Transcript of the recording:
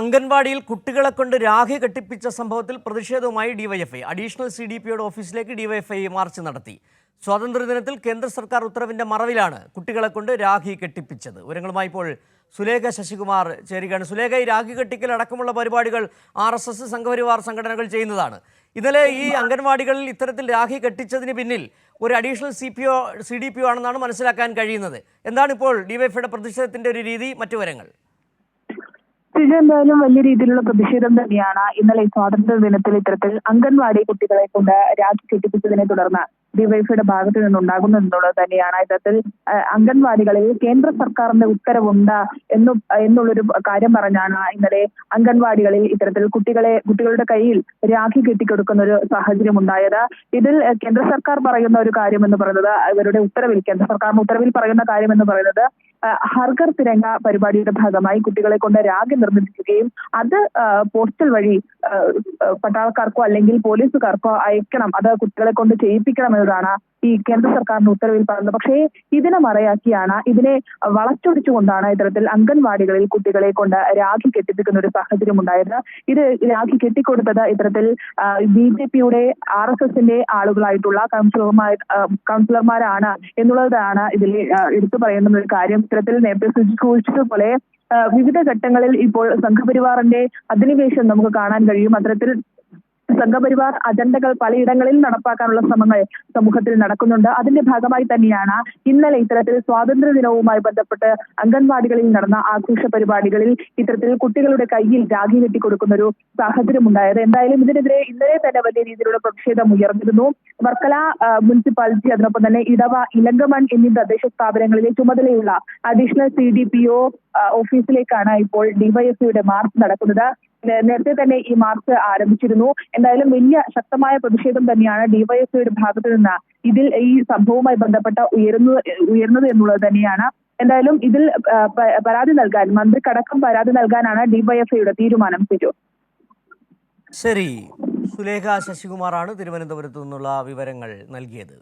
അംഗൻവാടിയിൽ കുട്ടികളെ കൊണ്ട് രാഖി കെട്ടിപ്പിച്ച സംഭവത്തിൽ പ്രതിഷേധവുമായി ഡിവൈഎഫ്ഐ അഡീഷണൽ CDPOയുടെ ഓഫീസിലേക്ക് ഡിവൈഎഫ്ഐ മാർച്ച് നടത്തി. സ്വാതന്ത്ര്യദിനത്തിൽ കേന്ദ്ര സർക്കാർ ഉത്തരവിന്റെ മറവിലാണ് കുട്ടികളെ കൊണ്ട് രാഖി കെട്ടിപ്പിച്ചത്. വിവരങ്ങളുമായി ഇപ്പോൾ സുലേഖ ശശികുമാർ ചേരുകയാണ്. സുലേഖ, ഈ രാഖി കെട്ടിക്കൽ അടക്കമുള്ള പരിപാടികൾ RSS സംഘപരിവാർ സംഘടനകൾ ചെയ്യുന്നതാണ്. ഇന്നലെ ഈ അംഗൻവാടികളിൽ ഇത്തരത്തിൽ രാഖി കെട്ടിച്ചതിന് പിന്നിൽ ഒരു അഡീഷണൽ CDPO ആണെന്നാണ് മനസ്സിലാക്കാൻ കഴിയുന്നത്. എന്താണ് ഇപ്പോൾ ഡിവൈഎഫ്ഐയുടെ പ്രതിഷേധത്തിന്റെ ഒരു രീതി, മറ്റു വിവരങ്ങൾ? എന്തായാലും വലിയ രീതിയിലുള്ള പ്രതിഷേധം തന്നെയാണ് ഇന്നലെ സ്വാതന്ത്ര്യ ദിനത്തിൽ ഇത്തരത്തിൽ അംഗൻവാടി കുട്ടികളെ കൊണ്ട് രാഖി കെട്ടിപ്പിച്ചതിനെ തുടർന്ന് ഡിവൈഎഫ്ഐയുടെ ഭാഗത്ത് നിന്നുണ്ടാകുന്നതെന്നുള്ളത് തന്നെയാണ്. ഇത്തരത്തിൽ അംഗൻവാടികളിൽ കേന്ദ്ര സർക്കാരിന്റെ ഉത്തരവുണ്ട് എന്നുള്ളൊരു കാര്യം പറഞ്ഞാണ് ഇന്നലെ അംഗൻവാടികളിൽ ഇത്തരത്തിൽ കുട്ടികളുടെ കയ്യിൽ രാഖി കെട്ടിക്കൊടുക്കുന്ന ഒരു സാഹചര്യം ഉണ്ടായത്. ഇതിൽ കേന്ദ്ര സർക്കാർ പറയുന്ന ഒരു കാര്യം എന്ന് പറയുന്നത്, ഇവരുടെ ഉത്തരവിൽ കേന്ദ്ര സർക്കാരിന്റെ ഉത്തരവിൽ പറയുന്ന കാര്യം എന്ന് പറയുന്നത്, ഹർഘർ തിരങ്ക പരിപാടിയുടെ ഭാഗമായി കുട്ടികളെ കൊണ്ട് രാഖി നിർമ്മിക്കുകയും അത് പോസ്റ്റൽ വഴി പട്ടാളക്കാർക്കോ അല്ലെങ്കിൽ പോലീസുകാർക്കോ അയക്കണം, അത് കുട്ടികളെ കൊണ്ട് ചെയ്യിപ്പിക്കണം എന്നതാണ് ഈ കേന്ദ്ര സർക്കാരിന്റെ ഉത്തരവിൽ പറയുന്നത്. പക്ഷേ ഇതിനെ മറയാക്കിയാണ്, ഇതിനെ വളച്ചൊടിച്ചുകൊണ്ടാണ് ഇത്തരത്തിൽ അംഗൻവാടികളിൽ കുട്ടികളെ കൊണ്ട് രാഖി കെട്ടിപ്പിക്കുന്ന ഒരു സാഹചര്യം ഉണ്ടായത്. ഇത് രാഖി കെട്ടിക്കൊടുത്തത് ഇത്തരത്തിൽ BJPയുടെ RSSന്റെ ആളുകളായിട്ടുള്ള കൗൺസിലർമാരാണ് എന്നുള്ളതാണ് ഇതിൽ എടുത്തു പറയുന്ന ഒരു കാര്യം. ഇത്തരത്തിൽ നേരത്തെ സൂചിപ്പിച്ചതുപോലെ വിവിധ ഘട്ടങ്ങളിൽ ഇപ്പോൾ സംഘപരിവാറിന്റെ അധിനിവേശം നമുക്ക് കാണാൻ കഴിയും. അത്തരത്തിൽ സംഘപരിവാർ അജണ്ടകൾ പലയിടങ്ങളിൽ നടപ്പാക്കാനുള്ള ശ്രമങ്ങൾ സമൂഹത്തിൽ നടക്കുന്നുണ്ട്. അതിന്റെ ഭാഗമായി തന്നെയാണ് ഇന്നലെ ഇത്തരത്തിൽ സ്വാതന്ത്ര്യ ദിനവുമായി ബന്ധപ്പെട്ട് അംഗൻവാടികളിൽ നടന്ന ആഘോഷ പരിപാടികളിൽ ഇത്തരത്തിൽ കുട്ടികളുടെ കയ്യിൽ രാഖി കെട്ടിക്കൊടുക്കുന്ന ഒരു സാഹചര്യം ഉണ്ടായത്. എന്തായാലും ഇതിനെതിരെ ഇന്നലെ തന്നെ വലിയ രീതിയിലുള്ള പ്രതിഷേധം ഉയർന്നിരുന്നു. വർക്കല മുനിസിപ്പാലിറ്റി, അതിനൊപ്പം തന്നെ ഇടവ, ഇലങ്കമൺ എന്നീ തദ്ദേശ സ്ഥാപനങ്ങളിലെ ചുമതലയുള്ള അഡീഷണൽ CDPO ഓഫീസിലേക്കാണ് ഇപ്പോൾ ഡിവൈഎഫ്ഐയുടെ മാർച്ച് നടക്കുന്നത്. നേരത്തെ തന്നെ ഈ മാർച്ച് ആരംഭിച്ചിരുന്നു. എന്തായാലും വലിയ ശക്തമായ പ്രതിഷേധം തന്നെയാണ് ഡിവൈഎഫ്ഐയുടെ ഭാഗത്ത് നിന്ന് ഈ സംഭവവുമായി ബന്ധപ്പെട്ട ഉയർന്നത് എന്നുള്ളത് തന്നെയാണ്. എന്തായാലും ഇതിൽ പരാതി നൽകാൻ, മന്ത്രിക്കടക്കം പരാതി നൽകാനാണ് ഡിവൈഎഫ്ഐയുടെ തീരുമാനം. ശരി, സുലേഖ ശശികുമാറാണ് തിരുവനന്തപുരത്തു നിന്നുള്ള വിവരങ്ങൾ നൽകിയത്.